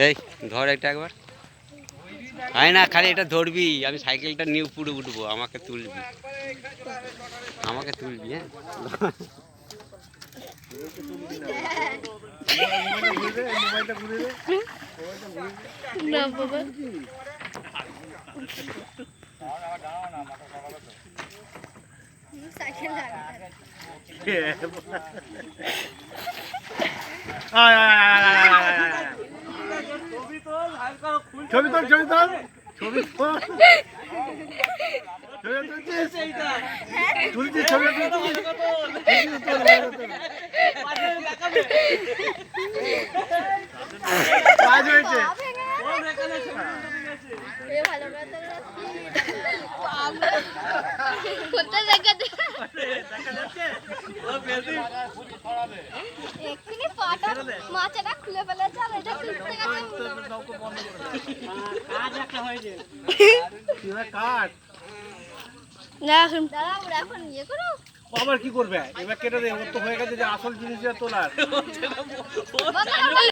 এই ধর এটা একবার। হয় না, খালি এটা ধরবি, আমি সাইকেলটা নিয়ে উপরে উঠবো, আমাকে তুলবি, আমাকে তুলবি। হ্যাঁ না বাবা সাইকেল ছবি তোল ছবি তোল ছবি তোল তুলছি ছবি কাজ হয়েছে মাছটা খুলে ফেলেছে আর এটা খুলতে কাট না এখন ইয়ে করো আবার কি করবে এবার কেটে দে, ওর তো হয়ে গেছে যে আসল জিনিসটা তোলার।